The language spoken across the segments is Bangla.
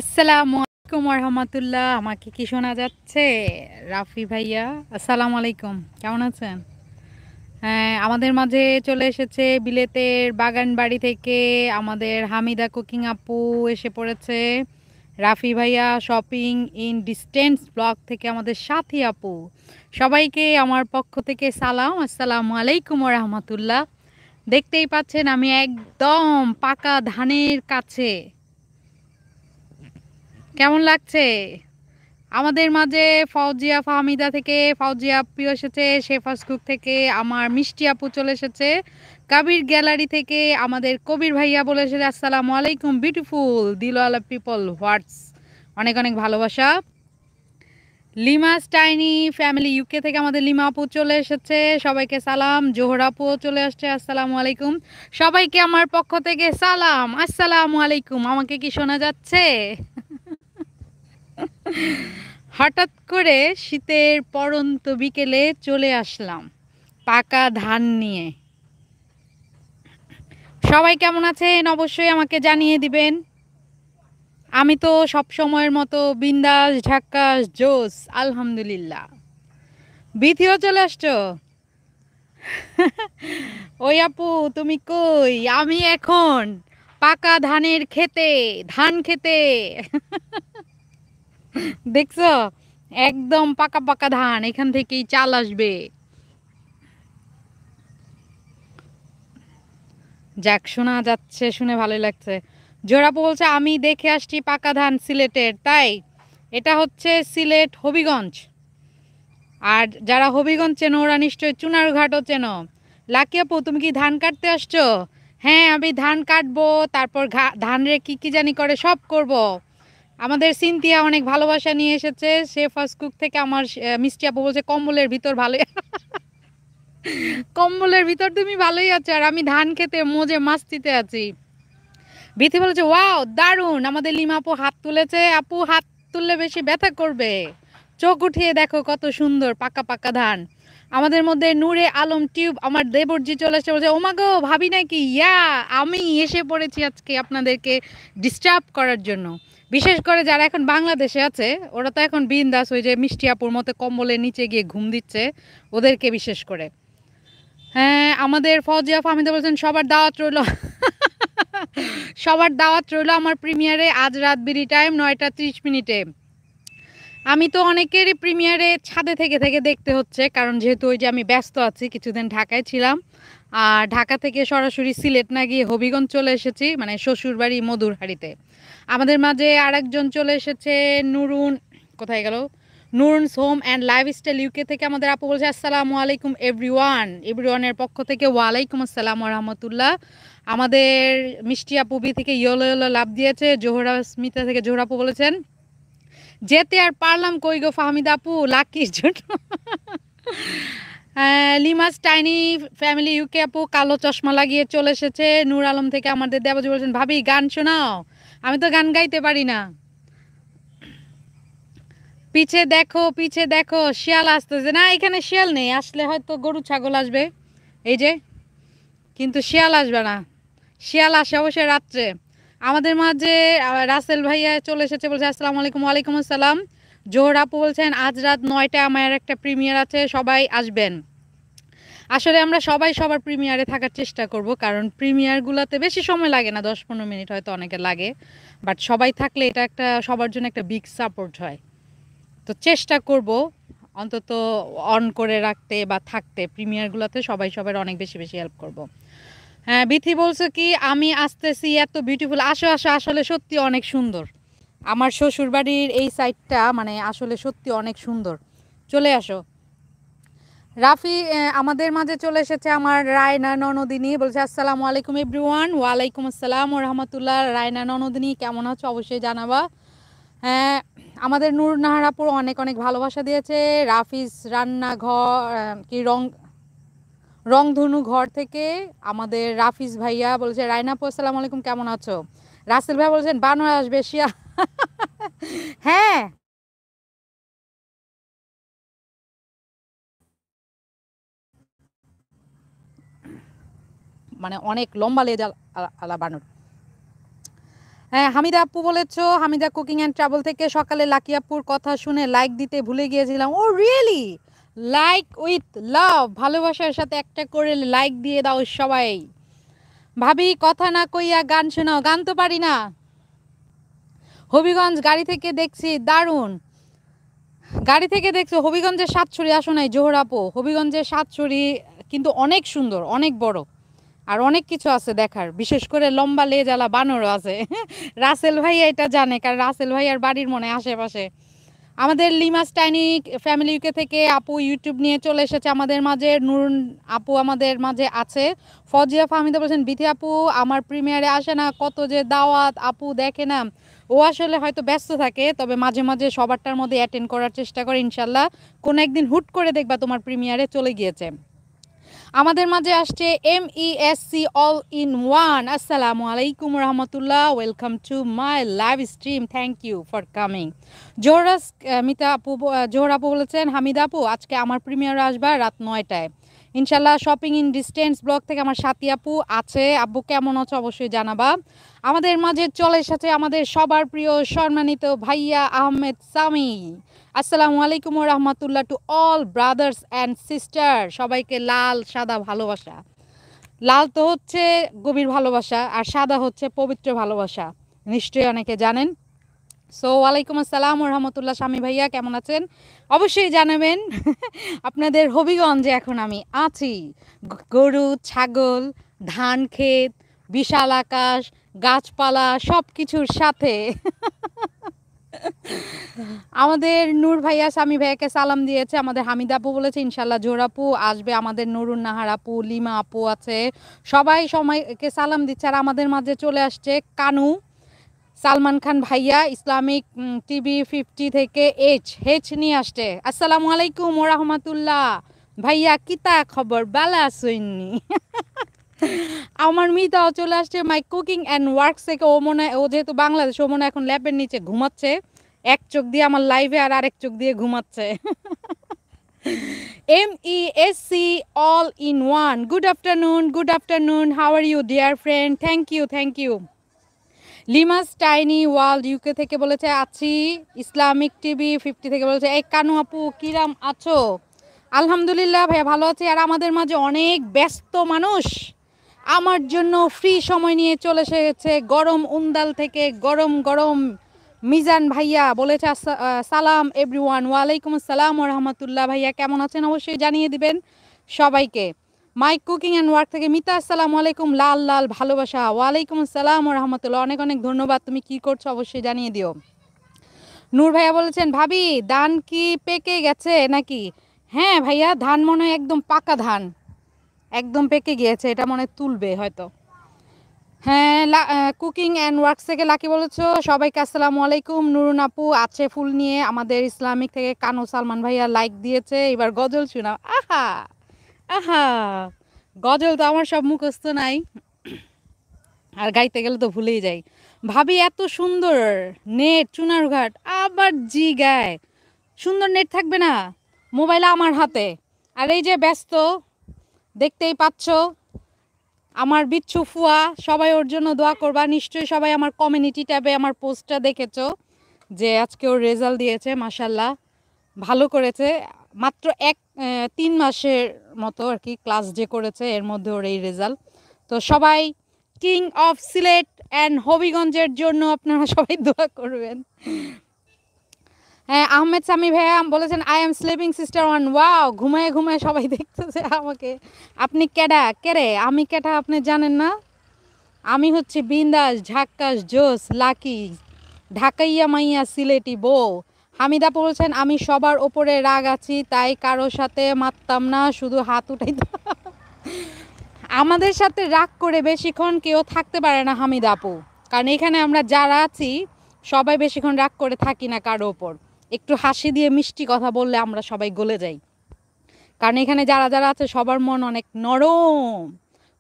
আসসালামু আলাইকুম রহমতুল্লাহ। আমাকে কি শোনা যাচ্ছে? রাফি ভাইয়া, আসসালামু আলাইকুম, কেমন আছেন? হ্যাঁ, আমাদের মাঝে চলে এসেছে বিলেতের বাগান বাড়ি থেকে আমাদের হামিদা কুকিং আপু এসে পড়েছে। রাফি ভাইয়া শপিং ইন ডিস্টেন্স ব্লগ থেকে আমাদের সাথী আপু, সবাইকে আমার পক্ষ থেকে সালাম, আসসালামু আলাইকুম রহমতুল্লাহ। দেখতেই পাচ্ছেন আমি একদম পাকা ধানের কাছে। কেমন লাগছে? আমাদের মাঝে ফাউজিয়া ফাহমিদা থেকে ফাউজিয়া আপু এসেছে, শেফাস কুক থেকে আমার মিষ্টি আপু চলে এসেছে, কাবির গ্যালারি থেকে আমাদের কবির ভাইয়া বলে এসেছে আসসালামু আলাইকুম বিউটিফুল দিলওয়ালা পিপল হোয়াটস, অনেক অনেক ভালোবাসা। লিমা স্টাইনি ফ্যামিলি ইউকে থেকে আমাদের লিমা আপু চলে এসেছে, সবাইকে সালাম। জোহরা আপু চলে আসছে, আসসালামু আলাইকুম। সবাইকে আমার পক্ষ থেকে সালাম, আসসালামু আলাইকুম। আমাকে কি শোনা যাচ্ছে? হঠাৎ করে শীতের পড়ন্ত বিকেলে চলে আসলাম পাকা ধান নিয়ে। সবাই কেমন আছেন অবশ্যই আমাকে জানিয়ে দিবেন। আমি তো সব সময়ের মতো বিন্দাস ঝাক্কাস জোস, আলহামদুলিল্লাহ। বিথিও চলে আসছো? ওই আপু, তুমি কই? আমি এখন পাকা ধানের খেতে, ধান খেতে। দেখছো, একদম পাকা পাকা ধান, এখান থেকেই চাল আসবে। যাক, শোনা যাচ্ছে, শুনে ভালোই লাগছে। জোড়াপু বলছে আমি দেখে আসছি পাকা ধান সিলেটের, তাই? এটা হচ্ছে সিলেট হবিগঞ্জ। আর যারা হবিগঞ্জ চেনো ওরা নিশ্চয়ই চুনারঘাটও চেনো। লাকি আপু, তুমি কি ধান কাটতে আসছো? হ্যাঁ, আমি ধান কাটবো, তারপর ধান রে কি কি জানি করে সব করব। আমাদের সিনথিয়া অনেক ভালোবাসা নিয়ে এসেছে, সে ফার্স্ট কুক থেকে আমার মিষ্টি আপু বলছে কম্বলের ভিতর ভালোই। কম্বলের ভিতর তুমি ভালোই আছো, আর আমি ধান খেতে মজে মাস্তিতে আছি। বিথি বলেছে ওয়াও দারুণ। আমাদের লিমা আপু হাত তুলেছে, আপু হাত তুললে বেশি ব্যথা করবে, চোখ উঠিয়ে দেখো কত সুন্দর পাকা পাকা ধান। আমাদের মধ্যে নূরে আলম টিউব আমার দেবরজি চলে এসে বলছে ওমা গো ভাবি নাকি, ইয়া আমি এসে পড়েছি আজকে আপনাদেরকে ডিস্টার্ব করার জন্য। বিশেষ করে যারা এখন বাংলাদেশে আছে ওরা তো এখন বিন্দাস ওই যে মিষ্টি আপুর মতো কম্বলের নিচে গিয়ে ঘুম দিচ্ছে, ওদেরকে বিশেষ করে। হ্যাঁ, আমাদের ফজিয়া ফাহমিদা বলছেন সবার দাওয়াত রইল। সবার দাওয়াত রইল আমার প্রিমিয়ারে আজ রাত বিডি টাইম 9টা 30 মিনিটে। আমি তো অনেকেরই প্রিমিয়ারে ছাদে থেকে থেকে দেখতে হচ্ছে, কারণ যেহেতু ওই যে আমি ব্যস্ত আছি, কিছুদিন ঢাকায় ছিলাম, আর ঢাকা থেকে সরাসরি সিলেট না গিয়ে হবিগঞ্জ চলে এসেছি, মানে শ্বশুরবাড়ি মধুরহারিতে। আমাদের মাঝে আরেকজন চলে এসেছে, নুরুন, কোথায় গেল? নুরুনস হোম অ্যান্ড লাইফস্টাইল ইউকে থেকে আমাদের আপু বলছে আসসালামু আলাইকুম এভরিওয়ান। এভরিওয়ানের পক্ষ থেকে ওয়ালাইকুম আসসালাম রহমতুল্লাহ। আমাদের মিষ্টি আপু বি থেকে ইয়েলো ইয়েলো লাভ দিয়েছে। জোহরা স্মিতা থেকে জোহরা আপু বলেছেন যেতে আর পারলাম কই গো ফাহমিদা আপু, লাকির জন্য। লিমাস টাইনি ফ্যামিলি ইউকে আপু কালো চশমা লাগিয়ে চলে এসেছে। নূর আলম থেকে আমাদের দেবজি বলেছেন ভাবি গান শোনাও, আমি তো গান গাইতে পারি না। পিছে দেখো, পিছে দেখো, শিয়াল আসতেছে। না, এখানে শিয়াল নেই, আসলে হয়তো গরু ছাগল আসবে, এই যে, কিন্তু শিয়াল আসবে না। শিয়াল আসে অবশ্যই রাত্রে। আমাদের মাঝে রাসেল ভাইয়া চলে এসেছে, বলছে আসসালামু আলাইকুম। ওয়ালাইকুম আসসালাম। জোহর আপু বলছেন আজ রাত 9টায় আমার একটা প্রিমিয়ার আছে, সবাই আসবেন। আসলে আমরা সবাই সবার প্রিমিয়ারে থাকার চেষ্টা করব, কারণ প্রিমিয়ারগুলোতে বেশি সময় লাগে না, 10-15 মিনিট হয়তো অনেকে লাগে, বাট সবাই থাকলে এটা একটা সবার জন্য একটা বিগ সাপোর্ট হয়। তো চেষ্টা করব অন্তত অন করে রাখতে বা থাকতে, প্রিমিয়ারগুলোতে সবাই সবার অনেক বেশি বেশি হেল্প করব। হ্যাঁ, বিথি বলছে কি আমি আসতেছি, এত বিউটিফুল, আসো আসো, আসলে সত্যি অনেক সুন্দর। আমার শ্বশুর বাড়ির এই সাইডটা মানে আসলে সত্যি অনেক সুন্দর, চলে আসো। রাফি আমাদের মাঝে চলে এসেছে আমার রায়না ননদিনী, বলছে আসসালামু আলাইকুম এভরিওয়ান। ওয়ালাইকুম আসসালাম ও রহমতুল্লাহ। রায়না ননদিনী কেমন আছো অবশ্যই জানাবা। হ্যাঁ, আমাদের নূর নাহারাপুর অনেক অনেক ভালোবাসা দিয়েছে। রাফিজ রান্নাঘর কি রংধনু ঘর থেকে আমাদের রাফিজ ভাইয়া বলছে রায়নাপু আসসালামু আলাইকুম, কেমন আছো? রাসেল ভাই বলছেন বানর আসবে শিয়া। হ্যাঁ, মানে অনেক লম্বা লেজ আলা বানর। হ্যাঁ, হামিদা আপু বলেছো, হামিদা কুকিং অ্যান্ড ট্রাভেল থেকে সকালে লাকি আপুর কথা শুনে লাইক দিতে ভুলে গিয়েছিলাম। ও রিয়েলি? লাইক উইথ লাভ, ভালোবাসার সাথে একটা করে লাইক দিয়ে দাও সবাই। ভাবি কথা না কইয়া গান শোনাও। গান তো পারি না। হবিগঞ্জ গাড়ি থেকে দেখছি, দারুণ। গাড়ি থেকে দেখছো হবিগঞ্জের সাতছড়ি আসো নাই জোহর আপু? হবিগঞ্জের সাতছড়ি কিন্তু অনেক সুন্দর, অনেক বড়, আর অনেক কিছু আছে দেখার, বিশেষ করে লম্বা লেজালা বানরও আছে। রাসেল ভাই এটা জানে, কারণ রাসেল ভাই আর বাড়ির মনে আশেপাশে। আমাদের লিমাস টাইনি ফ্যামিলি ইউকে থেকে আপু ইউটিউব নিয়ে চলে এসেছে আমাদের মাঝে। নুরুন আপু আমাদের মাঝে আছে। ফজিয়া ফাহমিদা বলছেন বিথি আপু আমার প্রিমিয়ারে আসে না, কত যে দাওয়াত আপু দেখে না। ও আসলে হয়তো ব্যস্ত থাকে, তবে মাঝে মাঝে সবারটার মধ্যে অ্যাটেন্ড করার চেষ্টা করে। ইনশাল্লাহ কোনো একদিন হুট করে দেখবা তোমার প্রিমিয়ারে চলে গিয়েছে। আমাদের মাঝে আসছে MESC অল ইন ওয়ান। আসসালামু আলাইকুম রহমতুল্লাহ, welcome to my live stream, thank you for coming. জোহরাস মিতা আপু, জোহর আপু বলেছেন হামিদা আপু আজকে আমার প্রিমিয়ার আসবা রাত 9টায় ইনশাল্লাহ। শপিং ইন ডিস্টেন্স ব্লগ থেকে আমার সাথী আপু আছে। আব্বু কেমন আছো অবশ্যই জানাবা। আমাদের মাঝে চলে এসেছে আমাদের সবার প্রিয় সম্মানিত ভাইয়া আহমেদ সামি। আসসালামু আলাইকুম রহমতুল্লাহ to all brothers and sister. সবাইকে লাল সাদা ভালোবাসা। লাল তো হচ্ছে গভীর ভালোবাসা, আর সাদা হচ্ছে পবিত্র ভালোবাসা, নিশ্চয়ই অনেকে জানেন। সো ওয়ালাইকুম আসসালাম রহমতুল্লাহ। স্বামী ভাইয়া কেমন আছেন অবশ্যই জানাবেন। আপনাদের হবিগঞ্জে এখন আমি আছি, গরু ছাগল ধান ক্ষেত বিশাল আকাশ গাছপালা সব কিছুর সাথে। আমাদের নূর ভাইয়া স্বামী ভাইয়াকে সালাম দিয়েছে। আমাদের হামিদা আপু বলেছে ইনশাল্লাহ জোহর আপু আসবে। আমাদের নুরুন নাহার আপু, লিমা আপু আছে, সবাই সময়কে সালাম দিচ্ছে। আর আমাদের মাঝে চলে আসছে কানু সালমান খান ভাইয়া, ইসলামিক টিভি 50 থেকে হেচ নিয়ে আসছে। আসসালামু আলাইকুম ও রহমতুল্লাহ। ভাইয়া কিতা খবর, বালা আসইনি? আমার মিতাও চলে আসছে মাই কুকিং অ্যান্ড ওয়ার্কস থেকে। ও মনে হয়, ও যেহেতু বাংলাদেশ, ও মনে হয় এখন ল্যাপের নিচে ঘুমাচ্ছে, এক চোখ দিয়ে আমার লাইভে আর আরেক চোখ দিয়ে ঘুমাচ্ছে। MESC all in one. Good afternoon, good afternoon. How are you dear friend? Thank you, thank you. লিমাস টাইনি ওয়ার্ল্ড ইউকে থেকে বলেছে আছি। ইসলামিক টিভি 50 থেকে বলেছে এই কানু আপু কিরাম আছো? আলহামদুলিল্লাহ ভাইয়া ভালো আছি। আর আমাদের মাঝে অনেক ব্যস্ত মানুষ আমার জন্য ফ্রি সময় নিয়ে চলে এসেছে গরম উন্দাল থেকে গরম গরম মিজান ভাইয়া বলেছে সালাম এভরিওয়ান। ওয়ালাইকুম আসসালাম ও রহমতুল্লাহ। ভাইয়া কেমন আছেন অবশ্যই জানিয়ে দিবেন সবাইকে। মাই কুকিং অ্যান্ড ওয়ার্ক থেকে মিতা আসসালামু আলাইকুম, লাল লাল ভালোবাসা। ওয়ালাইকুম আসসালাম ও রহমতুল্লাহ, অনেক অনেক ধন্যবাদ। তুমি কি করছো অবশ্যই জানিয়ে দিও। নূর ভাইয়া বলেছেন ভাবি ধান কি পেকে গেছে নাকি? হ্যাঁ ভাইয়া, ধান মনে হয় একদম পাকা ধান, একদম পেকে গিয়েছে, এটা মনে হয় তুলবে হয়তো। হ্যাঁ, কুকিং অ্যান্ড ওয়ার্কস থেকে লাকি বলেছো সবাইকে আসসালামু আলাইকুম। নুরুন আপু আছে ফুল নিয়ে। আমাদের ইসলামিক থেকে কানু সালমান ভাইয়া লাইক দিয়েছে। এবার গজল শোনাও। আহা আহা, গজল তো আমার সব মুখস্থ নাই, আর গাইতে গেলে তো ভুলেই যাই। ভাবি এত সুন্দর নেট চুনার ঘাট, আবার জি গায়। সুন্দর নেট থাকবে না? মোবাইল আমার হাতে, আর এই যে ব্যস্ত দেখতেই পাচ্ছ আমার বিচ্ছু ফুয়া। সবাই ওর জন্য দোয়া করবা। নিশ্চয়ই সবাই আমার কমিউনিটি ট্যাবে আমার পোস্টটা দেখেছো যে আজকে ওর রেজাল্ট দিয়েছে, মাশাল্লাহ ভালো করেছে। মাত্র 3 মাসের মতো আর কি ক্লাস যে করেছে, এর মধ্যে ওর এই রেজাল্ট। তো সবাই কিং অফ সিলেট অ্যান্ড হবিগঞ্জের জন্য আপনারা সবাই দোয়া করবেন। হ্যাঁ, আহমেদ সামি ভাইয়া বলেছেন I am sleeping sister one. Wow, ঘুমায় ঘুমায় সবাই দেখতেছে আমাকে। আপনি কেডা কেরে? আমি কেটা আপনি জানেন না? আমি হচ্ছে বিন্দাস ঝাক্কাস জোস লাকি ঢাকাইয়া মাইয়া সিলেটি বউ। হামিদা বলছেন আমি সবার ওপরে রাগ আছি, তাই কারো সাথে মারতাম না, শুধু হাত উঠাইতাম। আমাদের সাথে রাগ করে বেশিক্ষণ কেউ থাকতে পারে না হামিদা আপু, কারণ এখানে আমরা যারা আছি সবাই বেশিক্ষণ রাগ করে থাকি না কারো ওপর। একটু হাসি দিয়ে মিষ্টি কথা বললে আমরা সবাই গলে যাই, কারণ এখানে যারা যারা আছে সবার মন অনেক নরম,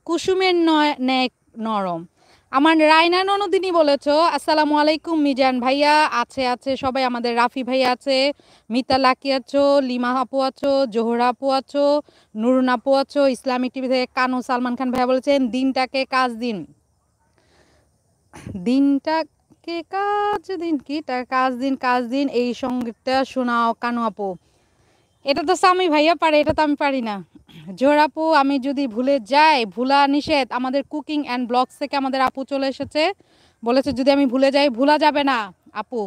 কুসুমের ন্যায় নরম। আমার রায়না ননদিনী বলেছো আসসালামু আলাইকুম। মিজান ভাইয়া আছে আছে সবাই, আমাদের রাফি ভাইয়া আছে, মিতা লাকি আছো, লিমা আপু আছো, জোহরা আপু আছো, নুরুন আপু আছো। ইসলামিক টিভি থেকে কানু সালমান খান ভাইয়া বলেছেন দিনটাকে কাজ দিন, দিনটা কে কাজ দিন কিটা কাজ দিন এই সঙ্গীতটা শোনাও কানু আপু। এটা তো সামি ভাইয়া পারে, এটা তো আমি পারি না। জোহর আপু আমি যদি ভুলে যাই, ভুলা নিষেধ। আমাদের কুকিং অ্যান্ড ব্লগস থেকে আমাদের আপু চলে এসেছে, বলেছে যদি আমি ভুলে যাই। ভুলা যাবে না আপু,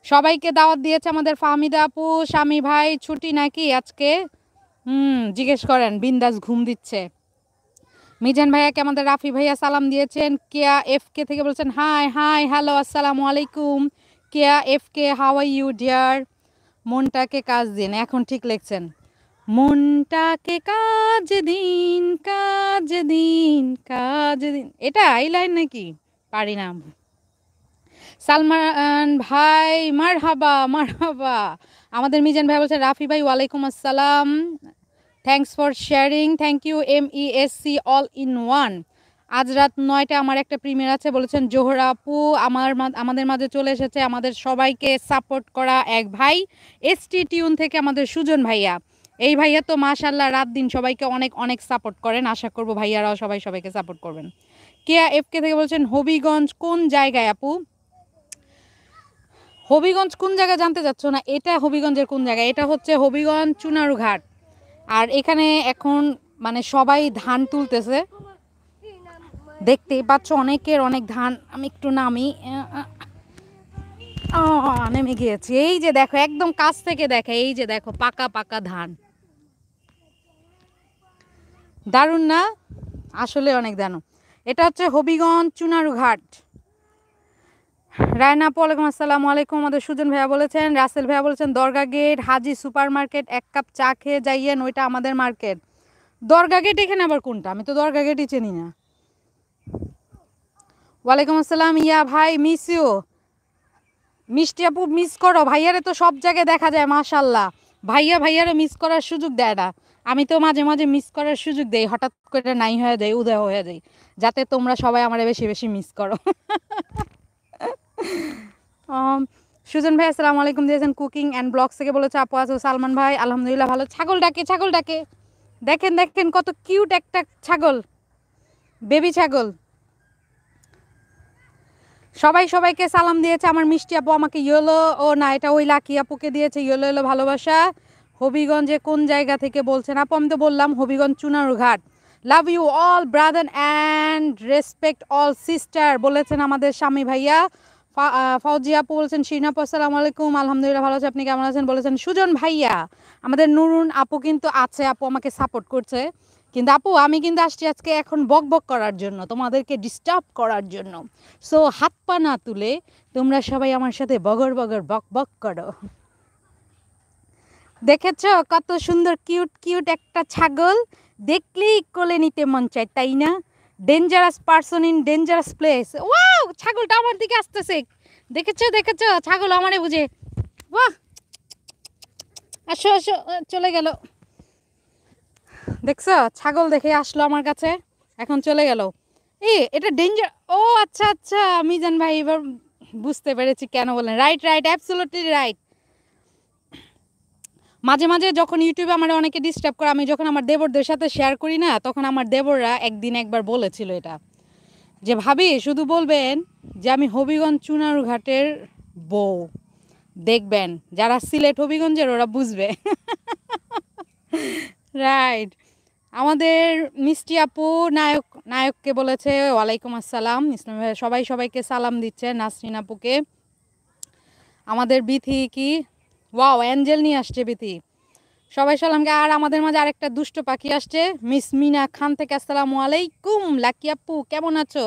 সবাইকে দাওয়াত দিয়েছে আমাদের ফাহমিদা আপু। স্বামী ভাই ছুটি নাকি আজকে? জিজ্ঞেস করেন, বিন্দাস ঘুম দিচ্ছে। মিজান ভাইয়াকে আমাদের রাফি ভাইয়া সালাম দিয়েছেন। কেয়া এফ কে থেকে বলছেন হাই হাই হ্যালো আসসালামু আলাইকুম। Keya F K how are you dear. মনটাকে কাজ দিন, এখন ঠিক লিখছেন। মনটাকে কাজ দিন কাজ দিন কাজ দিন, এটা এই লাইন নাকি? পারি না। সালমান ভাই মারহাবা মারহাবা। আমাদের মিজান ভাই বলছে রাফি ভাই ওয়ালাইকুম আসসালাম, thanks for sharing. Thank you MESC all in one. আজ রাত 9টায় আমার একটা প্রিমিয়ার আছে বলেছেন জোহরা আপু। আমাদের মাঝে চলে এসেছে আমাদের সবাইকে সাপোর্ট করা এক ভাই, ST টিউন থেকে আমাদের সুজন ভাইয়া। এই ভাইয়া তো মাশাল্লাহ রাত দিন সবাইকে অনেক অনেক সাপোর্ট করেন। আশা করব ভাইয়ারাও সবাইকে সাপোর্ট করবেন। কেয়া FK থেকে বলছেন হবিগঞ্জ কোন জায়গায় আপু? হবিগঞ্জ কোন জায়গায় জানতে চাচ্ছ না? এটা হবিগঞ্জের কোন জায়গায়? এটা হচ্ছে হবিগঞ্জ চুনারুঘাট। আর এখানে এখন মানে সবাই ধান তুলতেছে, দেখতেই পাচ্ছ অনেকের অনেক ধান। আমি একটু নামি, নেমে গিয়েছি। এই যে দেখো একদম কাছ থেকে দেখে, এই যে দেখো পাকা পাকা ধান, দারুণ না? আসলে অনেক দারুণ। এটা হচ্ছে হবিগঞ্জ চুনারুঘাট। রায়না আপু ওয়ালাইকুম আসসালামু আলাইকুম। আমাদের সুজন ভাইয়া বলেছেন, রাসেল ভাইয়া বলেছেন দরগা গেট হাজি সুপার মার্কেট, এক কাপ চা খেয়ে যাইয়েন, ওইটা আমাদের মার্কেট। দরগা গেট এখানে আবার কোনটা? আমি তো দরগা গেটই চিনি না। ওয়ালাইকুম আসসালাম ইয়া ভাই, মিস ইউ। মিষ্টি আপু মিস করো ভাইয়ারে, তো সব জায়গায় দেখা যায় মাশাল্লাহ। ভাইয়ারে মিস করার সুযোগ দেয় না। আমি তো মাঝে মাঝে মিস করার সুযোগ দেই, হঠাৎ করে নাই হয়ে যায়, উদয় হয়ে যায়, যাতে তোমরা সবাই আমারে বেশি বেশি মিস করো। সুজন ভাই আসসালামু আলাইকুম দিয়েছেন কুকিং অ্যান্ড ব্লগস থেকে, বলেছে আপু আছো? সালমান ভাই আলহামদুলিল্লাহ ভালো। ছাগল ডাকে দেখেন কত কিউট একটা ছাগল, বেবি ছাগল। সবাইকে সালাম দিয়েছে। আমার মিষ্টি আপু আমাকে ইয়েলো, ও না এটা ওই লাকি আপুকে দিয়েছে ইয়েলো ভালোবাসা। হবিগঞ্জে কোন জায়গা থেকে বলছেন আপু? আমি তো বললাম Habiganj Chunarughat. Love you all brother and respect all sister বলেছেন আমাদের স্বামী ভাইয়া। ফাউজিয়া আপু বলছেন শিরিন আপু আসসালামু আলাইকুম, আলহামদুলিল্লাহ ভালো আছে, আপনি কেমন আছেন? বলেছেন সুজন ভাইয়া। আমাদের নুরুন আপু কিন্তু আছে, আপু আমাকে সাপোর্ট করছে। কিন্তু আপু আমি কিন্তু আসছি আজকে এখন বকবক করার জন্য, তোমাদেরকে ডিস্টার্ব করার জন্য। সো হাত পা না তুলে তোমরা সবাই আমার সাথে বগর বকবক করো। দেখেছ কত সুন্দর কিউট একটা ছাগল, দেখলেই কোলে নিতে মন চায়, তাই না? Dangerous person in dangerous place. Wow, ছাগলটা আমার দিকে আসতেছে। দেখেছো ছাগল আমারে বুঝে। বাহ, আসো চলে গেল। দেখছো ছাগল দেখে আসলো আমার কাছে, এখন চলে গেল। এটা ডেঞ্জার। ও আচ্ছা মিজান ভাই এবার বুঝতে পেরেছি কেন বলেন। Right absolutely right. মাঝে মাঝে যখন ইউটিউবে আমার অনেকে ডিস্টার্ব করে, আমি যখন আমার দেবরদের সাথে শেয়ার করি না, তখন আমার দেবররা একবার বলেছিল এটা, যে ভাবি শুধু বলবেন যে আমি হবিগঞ্জ চুনারুঘাটের বউ, দেখবেন যারা সিলেট হবিগঞ্জের ওরা বুঝবে। রাইট। আমাদের মিষ্টি আপু নায়ককে বলেছে ওয়ালাইকুম আসসালাম। ইসলাম ভাই সবাইকে সালাম দিচ্ছে। নাসরিন আপুকে। আমাদের বিথি কি ওয়াও অ্যাঞ্জেল নিয়ে আসছে বিথি, সবাই সালামকে। আর আমাদের মাঝে আরেকটা দুষ্ট পাখি আসছে, মিস মিনা খান থেকে আসসালামু আলাইকুম। লাকি আপু কেমন আছো?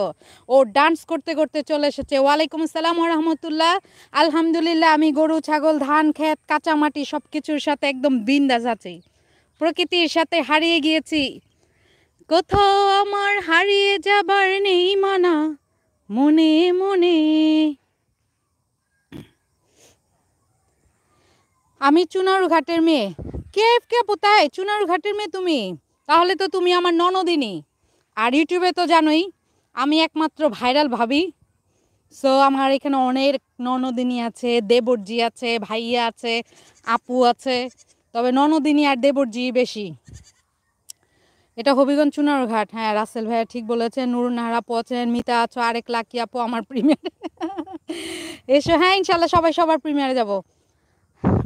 ও ডান্স করতে করতে চলে এসেছে। ওয়ালাইকুম আসসালাম ওয়া রাহমাতুল্লাহ। আলহামদুলিল্লাহ আমি গরু ছাগল ধান ক্ষেত কাঁচামাটি সব কিছুর সাথে একদম বিন্দাস আছি, প্রকৃতির সাথে হারিয়ে গিয়েছি। কোথাও আমার হারিয়ে যাবার নেই মানা, মনে মনে। আমি চুনারুঘাটের মেয়ে। কে কোথায়? চুনারুঘাটের মেয়ে তুমি? তাহলে তো তুমি আমার ননদিনী। আর ইউটিউবে তো জানোই আমি একমাত্র ভাইরাল ভাবি। সো আমার এখানে অনেক ননদিনী আছে, দেবরজি আছে, ভাইয়া আছে, আপু আছে, তবে ননদিনী আর দেবরজি বেশি। এটা হবিগঞ্জ চুনারুঘাট। হ্যাঁ রাসেল ভাইয়া ঠিক বলেছেন। নুরুন নাহার আপু আছেন, মিতা আছো, আরেক লাকি আপু আমার প্রিমিয়ার। এসো, হ্যাঁ ইনশাল্লাহ সবাই সবার প্রিমিয়ারে যাব।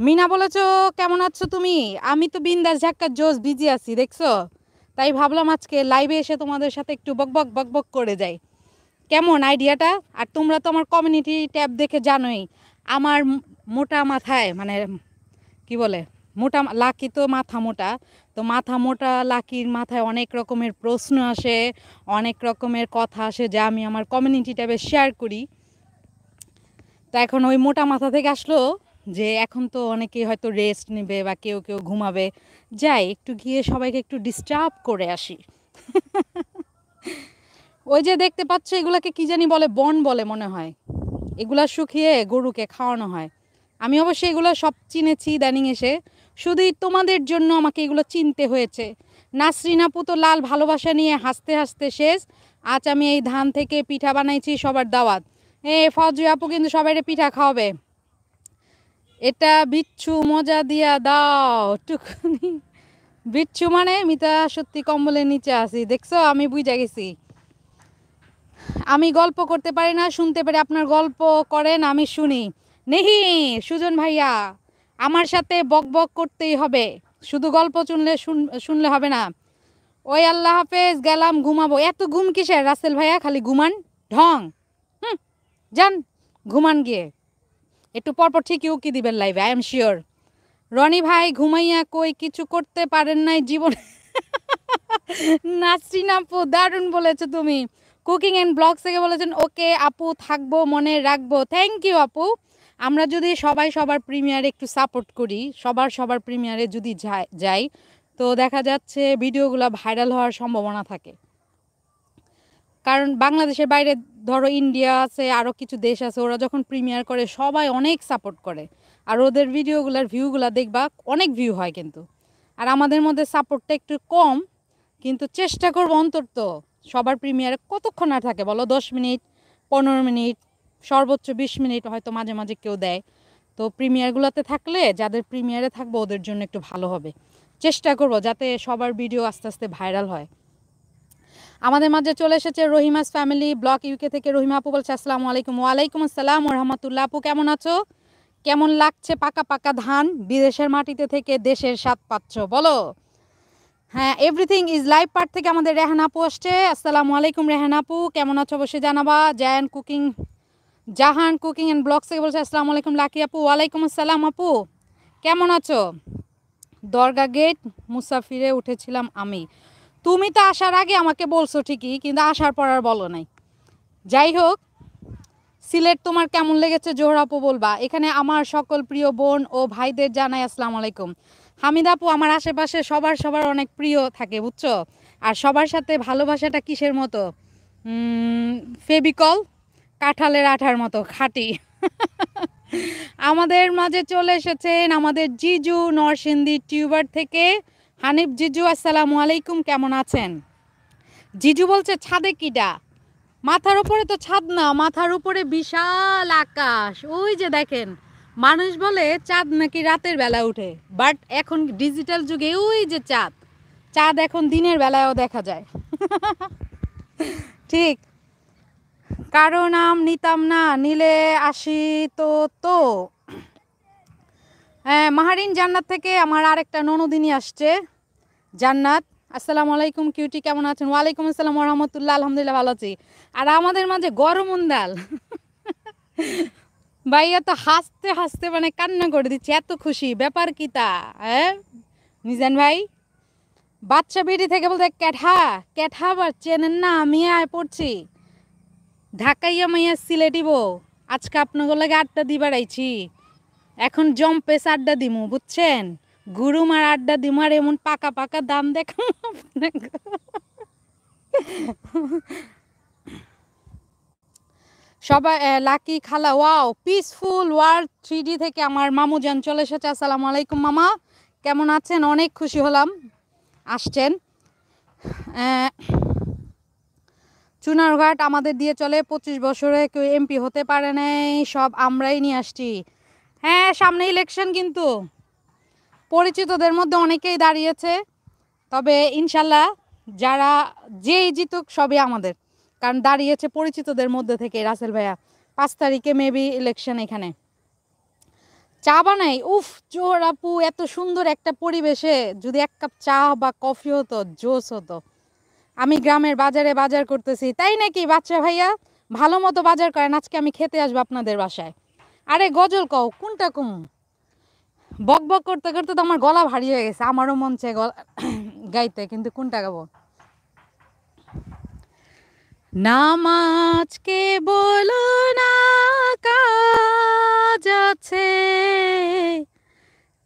মিনা বলেছো কেমন আছো তুমি? আমি তো বিন্দাস ঝাক্কা জোস বিজি আছি দেখছো, তাই ভাবলাম আজকে লাইভে এসে তোমাদের সাথে একটু বকবক বকবক করে যাই। কেমন আইডিয়াটা? আর তোমরা তো আমার কমিউনিটি ট্যাব দেখে জানোই আমার মোটা মাথায় মানে কি বলে মোটা লাকি তো মাথা মোটা, তো মাথা মোটা লাকির মাথায় অনেক রকমের প্রশ্ন আসে, অনেক রকমের কথা আসে যা আমি আমার কমিউনিটি ট্যাবে শেয়ার করি। তো এখন ওই মোটা মাথা থেকে আসলো যে এখন তো অনেকেই হয়তো রেস্ট নেবে বা কেউ কেউ ঘুমাবে, যাই একটু গিয়ে সবাইকে একটু ডিস্টার্ব করে আসি। ওই যে দেখতে পাচ্ছ এগুলাকে কি জানি বলে, বন বলে মনে হয়, এগুলা শুকিয়ে গরুকে খাওয়ানো হয়। আমি অবশ্যই এগুলো সব চিনেছি ইদানিং এসে, শুধুই তোমাদের জন্য আমাকে এগুলো চিনতে হয়েছে। নাসরিন আপু তো লাল ভালোবাসা নিয়ে হাসতে হাসতে শেষ। আজ আমি এই ধান থেকে পিঠা বানাইছি, সবার দাওয়াত। ফজরি আপু কিন্তু সবাই পিঠা খাওয়াবে। এটা বিচ্ছু মজা দিয়া দাও টুকুনি। বিচ্ছু মানে মিতা সত্যি কম্বলের নিচে আছি দেখছো, আমি বুঝা গেছি। আমি গল্প করতে পারি না, শুনতে পারি, আপনার গল্প করেন আমি শুনি। নেহি সুজন ভাইয়া, আমার সাথে বকবক করতেই হবে, শুধু গল্প শুনলে হবে না। ওই আল্লাহ হাফেজ, গেলাম ঘুমাবো। এত ঘুম কিসের রাসেল ভাইয়া, খালি ঘুমান ঢং। যান ঘুমান গিয়ে, একটু পরপর ঠিকই উকি দিবেন লাইভে, আই এম শিওর। রনি ভাই ঘুমাইয়া কই কিছু করতে পারেন নাই জীবন। নাসরিন আপু দারুণ বলেছো তুমি। কুকিং অ্যান্ড ব্লগস থেকে বলেছেন ওকে আপু, থাকবো মনে রাখবো। থ্যাংক ইউ আপু। আমরা যদি সবাই সবার প্রিমিয়ারে একটু সাপোর্ট করি, সবার প্রিমিয়ারে যদি যাই, তো দেখা যাচ্ছে ভিডিওগুলো ভাইরাল হওয়ার সম্ভাবনা থাকে। কারণ বাংলাদেশের বাইরে ধরো ইন্ডিয়া আছে, আরও কিছু দেশ আছে, ওরা যখন প্রিমিয়ার করে সবাই অনেক সাপোর্ট করে, আর ওদের ভিডিওগুলোর ভিউগুলো দেখবা অনেক ভিউ হয় কিন্তু। আর আমাদের মধ্যে সাপোর্টটা একটু কম, কিন্তু চেষ্টা করবো অন্তত সবার প্রিমিয়ারে কতক্ষণ আর থাকে বলো, 10 মিনিট 15 মিনিট সর্বোচ্চ 20 মিনিট হয়তো মাঝে মাঝে কেউ দেয়। তো প্রিমিয়ারগুলোতে থাকলে যাদের প্রিমিয়ারে থাকবো ওদের জন্য একটু ভালো হবে। চেষ্টা করব যাতে সবার ভিডিও আস্তে আস্তে ভাইরাল হয়। আমাদের মাঝে চলে এসেছে রহিমাস ফ্যামিলি ব্লক ইউকে থেকে। রহিমা আপু বলছে আসসালামু আলাইকুম। ওয়ালাইকুম আসসালাম ওয়া রাহমাতুল্লাহ। আপু কেমন আছো? কেমন লাগছে পাকা পাকা ধান বিদেশের মাটিতে থেকে দেশের স্বাদ পাচ্ছ বলো? হ্যাঁ, এভরিথিং ইজ লাইভ পার্ট থেকে আমাদের রেহান আপু আসছে। আসসালামু আলাইকুম রেহান আপু, কেমন আছো অবশ্যই জানাবা। জাহান কুকিং অ্যান্ড ব্লগস থেকে বলছে আসসালামু আলাইকুম লাকি আপু। ওয়ালাইকুম আসসালাম আপু, কেমন আছো? দরগা গেট মুসাফিরে উঠেছিলাম আমি। তুমি তো আসার আগে আমাকে বলছো ঠিকই, কিন্তু আসার পর আর বলো নাই। যাই হোক, সিলেট তোমার কেমন লেগেছে জোহরা আপু বলবা। এখানে আমার সকল প্রিয় বোন ও ভাইদের জানাই আসসালামু আলাইকুম। হামিদা আপু, আমার আশেপাশে সবার অনেক প্রিয় থাকে বুঝছো, আর সবার সাথে ভালোবাসাটা কিসের মতো, ফেবিকল কাঁঠালের আঠার মতো খাঁটি। আমাদের মাঝে চলে এসেছেন আমাদের জিজু নরসিংদী টিউবার থেকে। হানিফ জিজু আসসালামু আলাইকুম, কেমন আছেন? জিজু বলছে ছাদে কিডা? মাথার উপরে তো ছাদ না, মাথার উপরে বিশাল আকাশ। ওই যে দেখেন, মানুষ বলে চাঁদ নাকি রাতের বেলা উঠে, বাট এখন ডিজিটাল যুগে ওই যে চাঁদ, চাঁদ এখন দিনের বেলায়ও দেখা যায়। ঠিক, কারো নাম নিতাম না, নিলে আসি তো। তো হ্যাঁ, মাহারিন জান্নাত থেকে আমার আরেকটা ননদিনী আসছে, জান্নাত। আসসালামু আলাইকুম কিউটি, কেমন আছেন? ওয়ালাইকুম আসসালাম ওয়া রাহমাতুল্লাহ। আলহামদুলিল্লাহ ভালো আছি। আর আমাদের মাঝে গরম উন্দাল ভাইয়া তো হাসতে হাসতে মানে কান্না করে দিচ্ছে, এত খুশি। ব্যাপার কি তা? হ্যাঁ মিজান ভাই, বাচ্চা বিড়ি থেকে বলতে ক্যাঠা ক্যাঠা আবার চেনেন না? আমি আয় পড়ছি ঢাকাইয়া মাইয়া সিলেটি বউ। আজকে আপনাদের লাগে আড্ডা দিবার আইছি, এখন জম্পেস আড্ডা দিমু বুঝছেন, গুরুমার আড্ডা দিমু, আর এমন পাকা পাকা দাম দেখাম আপনাকে। সবাই লাকি খালা, ওয়াও পিসফুল ওয়ার্ল্ড 3D থেকে আমার মামু জান চলে এসেছে। আসসালামু আলাইকুম মামা, কেমন আছেন? অনেক খুশি হলাম আসছেন। চুনারঘাট আমাদের দিয়ে চলে, 25 বছরে কেউ এমপি হতে পারে নাই, সব আমরাই নিয়ে আসছি। হ্যাঁ, সামনে ইলেকশন, কিন্তু পরিচিতদের মধ্যে অনেকেই দাঁড়িয়েছে, তবে ইনশাল্লাহ যারা যেই জিতুক সবই আমাদের, কারণ দাঁড়িয়েছে পরিচিতদের মধ্যে থেকে। রাসেল ভাইয়া 5 তারিখে মেবি ইলেকশন এখানে। চা বানাই, উফ জোর আপু, এত সুন্দর একটা পরিবেশে যদি 1 কাপ চা বা কফি হতো জোস হতো। আমি গ্রামের বাজারে বাজার করতেছি। তাই নাকি বাচ্চা ভাইয়া? ভালো মতো বাজার করেন, আজকে আমি খেতে আসবো আপনাদের বাসায়। আরে গজল কও, কোনটা কম? বকবক করতে করতে তো আমার গলা ভারী হয়ে গেছে, আমারও মন চায় গাইতে, কিন্তু কোনটা গাবো? নামাজকে বলো না কাজ আছে,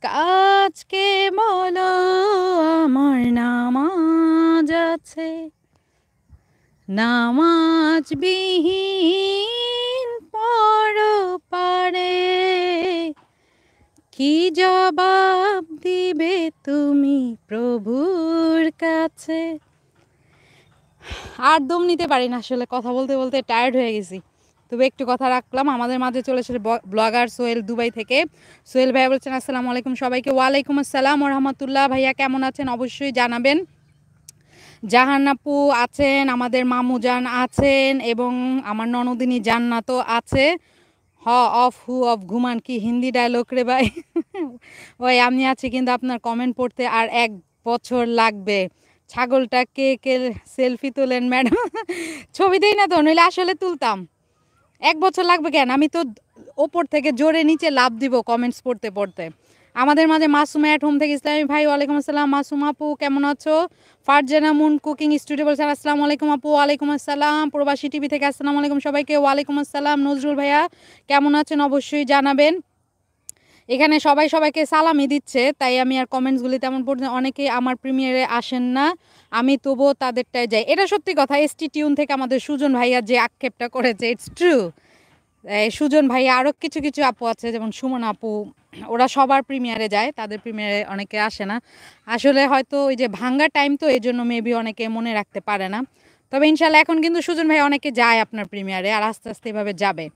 কাজকে বলো আমার নামাজ আছে, নামাজ বিহীন পরপারে কি জবাব দিবে তুমি প্রভুর কাছে। আর দম নিতে পারি না আসলে, কথা বলতে বলতে টায়ার্ড হয়ে গেছি। তবে একটু কথা রাখলাম। আমাদের মাঝে চলে এসেছে ব্লগার সোহেল দুবাই থেকে। সোহেল ভাইয়া বলছেন আসসালামু আলাইকুম সবাইকে। ওয়ালাইকুম আসসালাম ওয়া রাহমাতুল্লাহ। ভাইয়া কেমন আছেন অবশ্যই জানাবেন। জাহান আপু আছেন, আমাদের মামুজান আছেন, এবং আমার ননদিনী জান্নাতও আছে। হ অফ হু অফ ঘুমান, কি হিন্দি ডায়লগ রে ভাই। ওই আমি আছি, কিন্তু আপনার কমেন্ট পড়তে আর 1 বছর লাগবে। ছাগলটা কে কে সেলফি তোলেন ম্যাডাম? ছবি দেই না তো, নইলে আসলে তুলতাম। 1 বছর লাগবে কেন? আমি তো ওপর থেকে জোরে নিচে লাভ দিব কমেন্টস পড়তে পড়তে। আমাদের মাঝে মাসুমা অ্যাট হোম থেকে ইসলামী ভাই, ওয়ালাইকুম আসসালাম। মাসুমা আপু কেমন আছো? ফারজানা মুন কুকিং স্টুডিও বলছেন আসসালামু আলাইকুম আপু। ওয়ালাইকুম আসসালাম। প্রবাসী টিভি থেকে আসসালামু আলাইকুম সবাইকে। ওয়ালাইকুম আসসালাম। নজরুল ভাইয়া কেমন আছেন অবশ্যই জানাবেন। এখানে সবাই সবাইকে সালামি দিচ্ছে, তাই আমি আর কমেন্টসগুলি তেমন পড়ছি। অনেকেই আমার প্রিমিয়ারে আসেন না, আমি তবুও তাদেরটায় যাই। এটা সত্যি কথা। এসটি টিউন থেকে আমাদের সুজন ভাইয়া যে আক্ষেপটা করেছে, ইটস ট্রু। সুজন ভাইয়া আরও কিছু কিছু আপু আছে, যেমন সুমন আপু, ওরা সবার প্রিমিয়ারে যায়, তাদের প্রিমিয়ারে অনেকে আসে না। আসলে হয়তো ওই যে ভাঙ্গা টাইম, তো এই জন্য মেবি অনেকে মনে রাখতে পারে না। তবে ইনশাল্লাহ এখন কিন্তু সুজন ভাই অনেকে যায় আপনার প্রিমিয়ারে, আর আস্তে আস্তে এভাবে যাবে।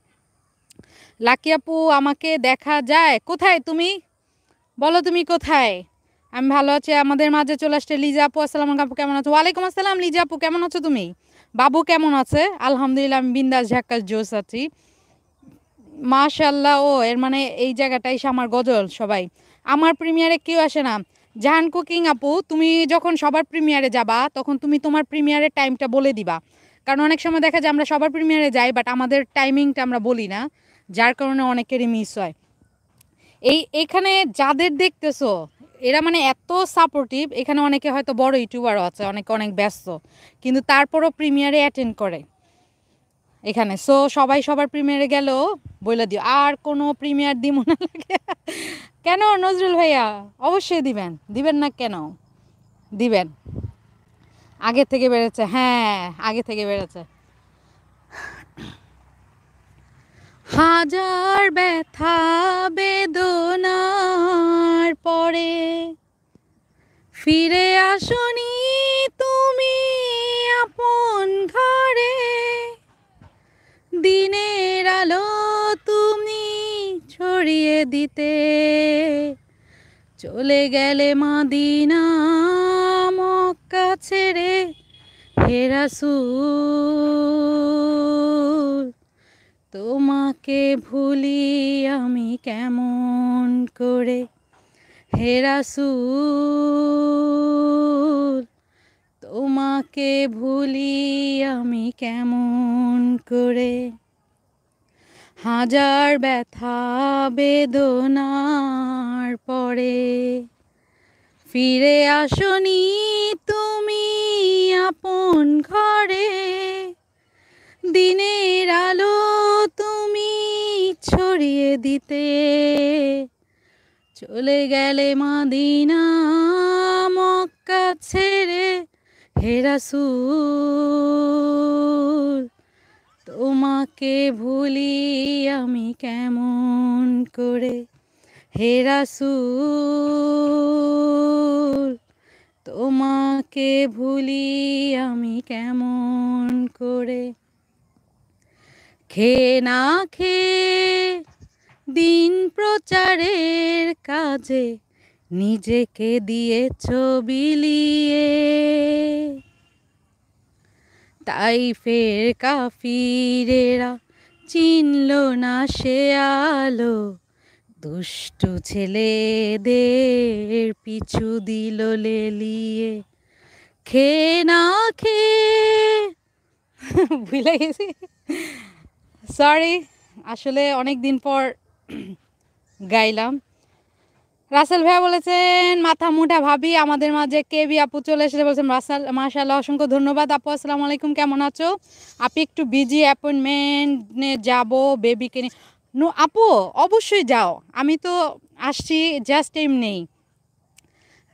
লাকি আপু আমাকে দেখা যায় কোথায়? তুমি বলো তুমি কোথায়? আমি ভালো আছি। আমাদের মাঝে চলে আসছে লিজা আপু। আসসালামু আলাইকুম আপু, কেমন আছো? ওয়ালাইকুম আসসালাম লিজা আপু, কেমন আছো তুমি? বাবু কেমন আছে? আলহামদুলিল্লাহ আমি বিন্দাস ঝাক্কাস জোস আছি মাশাল্লাহ। ও এর মানে এই জায়গাটাই আমার গজল। সবাই আমার প্রিমিয়ারে কেউ আসে না। জাহান কুকিং আপু, তুমি যখন সবার প্রিমিয়ারে যাবা তখন তুমি তোমার প্রিমিয়ারের টাইমটা বলে দিবা, কারণ অনেক সময় দেখা যায় আমরা সবার প্রিমিয়ারে যাই বাট আমাদের টাইমিংটা আমরা বলি না, যার কারণে অনেকেরই মিস হয়। এখানে যাদের দেখতেছো এরা মানে এত সাপোর্টিভ। এখানে অনেকে হয়তো বড় ইউটিউবারও আছে, অনেকে অনেক ব্যস্ত, কিন্তু তারপরও প্রিমিয়ারে অ্যাটেন্ড করে এখানে। সো সবাই সবার প্রিমিয়ারে গেল বলে দিও, আর কোনো প্রিমিয়ার দিব না লাগে। কেন নজরুল ভাইয়া? অবশ্যই দিবেন, দিবেন না কেন? দিবেন। আগে থেকে বেড়েছে, হ্যাঁ আগে থেকে বেড়েছে। হাজার ব্যথা বেদনার পরে ফিরে আসনি তুমি আপন ঘরে, দিনের আলো তুমি ছড়িয়ে দিতে চলে গেলে মদিনা মক্কা ছেড়ে। হে রাসূল তোমাকে ভুলি আমি কেমন করে, হে রাসূল তোমাকে ভুলি আমি কেমন করে। হাজার ব্যথা বেদনার পরে ফিরে আসনি তুমি আপন ঘরে, দিনের আলো তুমি ছড়িয়ে দিতে চলে গেলে মদিনা মক্কা ছেড়ে। হে রাসূল তোমাকে ভুলি আমি কেমন করে, হে রাসূল তোমাকে ভুলি আমি কেমন করে। খেয়ে না খেয়ে দিন প্রচারের কাজে নিজেকে দিয়েছ বিলিয়ে, তাইফের কাফিরেরা চিনল না সে আলো, দুষ্টু ছেলেদের পিছু দিল লেলিয়ে, খেয়ে না খেয়ে ভুলে গেছি, সরি। আসলে অনেক দিন পর গাইলাম। রাসেল ভাইয়া বলেছেন মাথা মুঠা ভাবি আমাদের মাঝে কেবি আপু চলে এসে বলছেন রাসেল মাশাআল্লাহ অসংখ্য ধন্যবাদ আপু। আসসালামু আলাইকুম, কেমন আছো আপনি? একটু বিজি, অ্যাপয়েন্টমেন্টে যাব বেবিকে নিয়ে। নো আপু, অবশ্যই যাও, আমি তো আসছি জাস্ট এমনি।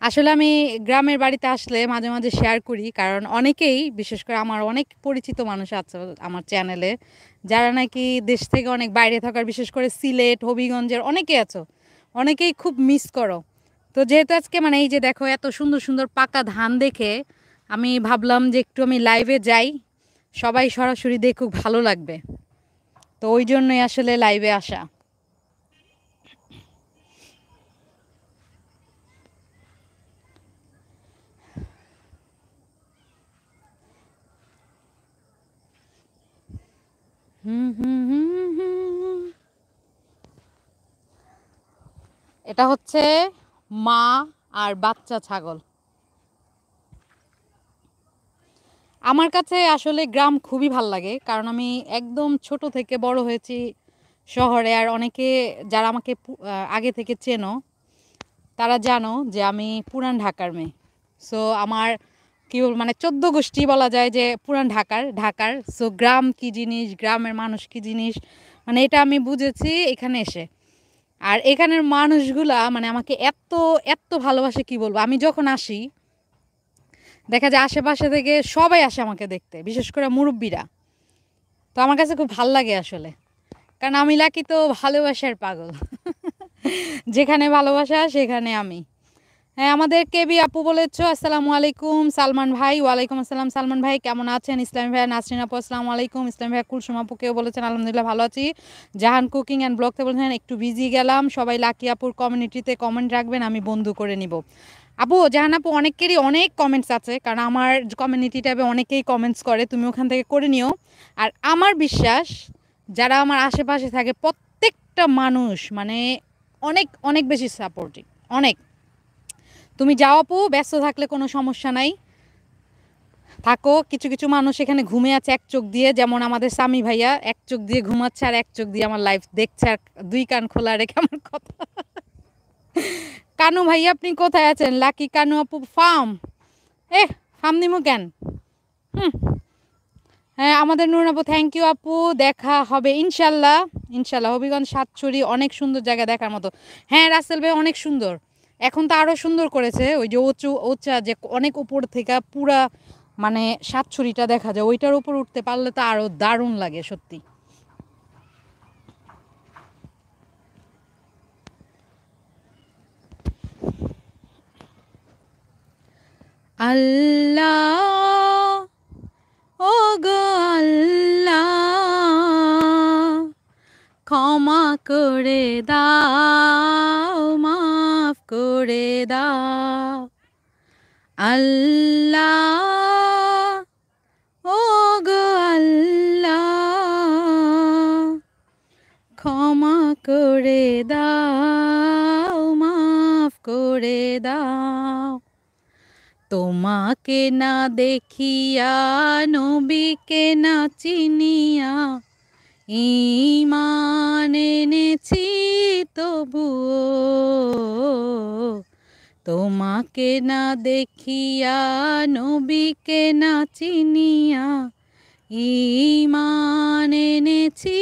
আসলে আমি গ্রামের বাড়িতে আসলে মাঝে মাঝে শেয়ার করি, কারণ অনেকেই, বিশেষ করে আমার অনেক পরিচিত মানুষ আছে আমার চ্যানেলে, যারা নাকি দেশ থেকে অনেক বাইরে থাকার, বিশেষ করে সিলেট হবিগঞ্জের অনেকেই আছো, অনেকেই খুব মিস করো। তো যেহেতু আজকে মানে এই যে দেখো এত সুন্দর সুন্দর পাকা ধান দেখে আমি ভাবলাম যে একটু আমি লাইভে যাই, সবাই সরাসরি দেখুক, ভালো লাগবে। তো ওই জন্যই আসলে লাইভে আসা। হুম হুম হুম হুম। এটা হচ্ছে মা আর বাচ্চা ছাগল। আমার কাছে আসলে গ্রাম খুবই ভাল লাগে, কারণ আমি একদম ছোট থেকে বড় হয়েছি শহরে। আর অনেকে যারা আমাকে আগে থেকে চেনো তারা জানো যে আমি পুরান ঢাকার মেয়ে। সো আমার কি বল মানে 14 গোষ্ঠী বলা যায় যে পুরান ঢাকার। সো গ্রাম কি জিনিস, গ্রামের মানুষ কি জিনিস, মানে এটা আমি বুঝেছি এখানে এসে। আর এখানের মানুষগুলা মানে আমাকে এত এত ভালোবাসে, কি বলবো। আমি যখন আসি দেখা যায় আশেপাশে থেকে সবাই আসে আমাকে দেখতে, বিশেষ করে মুরব্বীরা। তো আমার কাছে খুব ভাল লাগে আসলে, কারণ আমি লাকি তো ভালোবাসার পাগল। যেখানে ভালোবাসা সেখানে আমি। হ্যাঁ, আমাদের কেবি আপু বলেছ আসসালামু আলাইকুম। সালমান ভাই, ওয়ালাইকুম আসসালাম। সালমান ভাই কেমন আছেন? ইসলাম ভাই, নাসরিন আপু আসসালামু আলাইকুম। ইসলাম ভাই, কুলসুম আপুকেও বলেছেন আলহামদুলিল্লাহ ভালো আছি। জাহান কুকিং অ্যান্ড ব্লগতে বলেছেন একটু বিজি গেলাম, সবাই লাকি আপুর কমিউনিটিতে কমেন্ট রাখবেন, আমি বন্ধু করে নিব। আপু, জাহান আপু, অনেকেরই অনেক কমেন্টস আছে, কারণ আমার কমিউনিটি ট্যাবে অনেকেই কমেন্টস করে, তুমি ওখান থেকে করে নিও। আর আমার বিশ্বাস যারা আমার আশেপাশে থাকে প্রত্যেকটা মানুষ মানে অনেক অনেক বেশি সাপোর্টিভ, অনেক। তুমি যাও আপু, ব্যস্ত থাকলে কোনো সমস্যা নাই, থাকো। কিছু কিছু মানুষ এখানে ঘুমে আছে এক চোখ দিয়ে, যেমন আমাদের স্বামী ভাইয়া এক চোখ দিয়ে ঘুমাচ্ছে আর এক চোখ দিয়ে আমার লাইফ দেখছে, আর দুই কান খোলা রেখে আমার কথা। কানু ভাইয়া আপনি কোথায় আছেন? লাকি কানু আপু ফার্ম, ফার্ম নিমু কেন? হুম। হ্যাঁ, আমাদের নুরুন আপু থ্যাংক ইউ আপু, দেখা হবে ইনশাল্লাহ। ইনশাল্লাহ হবিগঞ্জ সাতছড়ি অনেক সুন্দর জায়গা দেখার মতো। হ্যাঁ রাসেল ভাই, অনেক সুন্দর, এখন তো আরও সুন্দর করেছে। ওই যে ওচা যে অনেক উপর থেকে পুরা মানে সাতছড়িটা দেখা যায়, ওইটার উপর উঠতে পারলে তো আরও দারুণ লাগে সত্যি। আল্লাহ, ও গো আল্লাহ, ক্ষমা করে দাও, মাফ করে দাও। আল্লাহ, ও গো আল্লাহ, ক্ষমা করে দাও, মাফ করে দাও। তোমাকে না দেখিয়া, নবীকে না চিনিয়া, ঈমান এনেছি তবুও। তোমাকে না দেখিয়া, নবীকে না চিনিয়া, ঈমান এনেছি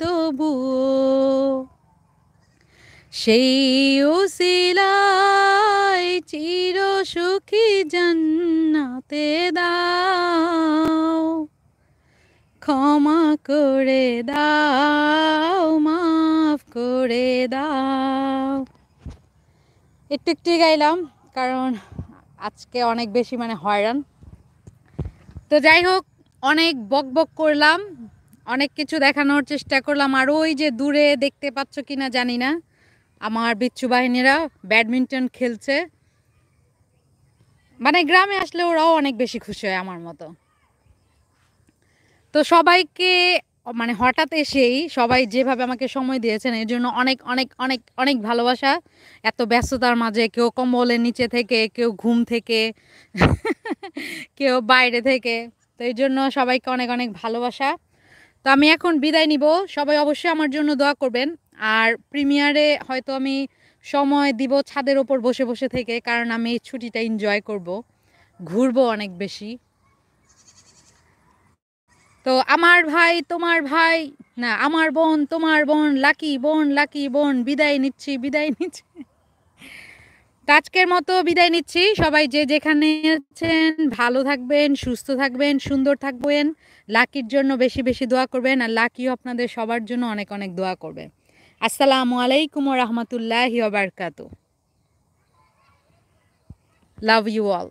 তবুও। সেই উসিলায় চির সুখী জান্নাতে দাও, ক্ষমা করে দাও, মাফ করে দাও। একটু একটু গাইলাম, কারণ আজকে অনেক বেশি মানে হয়রান। তো যাই হোক, অনেক বকবক করলাম, অনেক কিছু দেখানোর চেষ্টা করলাম। আর ওই যে দূরে দেখতে পাচ্ছ কিনা জানি না, আমার বিচ্ছু বাহিনীরা ব্যাডমিন্টন খেলছে। মানে গ্রামে আসলে ওরাও অনেক বেশি খুশি হয় আমার মতো। তো সবাইকে মানে হঠাৎ এসেই সবাই যেভাবে আমাকে সময় দিয়েছেন এর জন্য অনেক অনেক অনেক অনেক ভালোবাসা। এত ব্যস্ততার মাঝে কেউ কম্বলের নিচে থেকে, কেউ ঘুম থেকে, কেউ বাইরে থেকে। তো এই জন্য সবাইকে অনেক অনেক ভালোবাসা। তো আমি এখন বিদায় নিব। সবাই অবশ্যই আমার জন্য দোয়া করবেন। আর প্রিমিয়ারে হয়তো আমি সময় দিব ছাদের ওপর বসে বসে থেকে, কারণ আমি এই ছুটিটা এনজয় করব, ঘুরবো অনেক বেশি। তো আমার ভাই তোমার ভাই, না আমার বোন তোমার বোন, লাকি বোন লাকি বোন, বিদায় নিচ্ছি বিদায় নিচ্ছি। তো আজকের মতো বিদায় নিচ্ছি। সবাই যে যেখানে আছেন ভালো থাকবেন, সুস্থ থাকবেন, সুন্দর থাকবেন। লাকির জন্য বেশি বেশি দোয়া করবেন, আর লাকিও আপনাদের সবার জন্য অনেক অনেক দোয়া করবে। আসসালামু আলাইকুম ওয়া রাহমাতুল্লাহি ওয়া বারাকাতুহু। Love you all.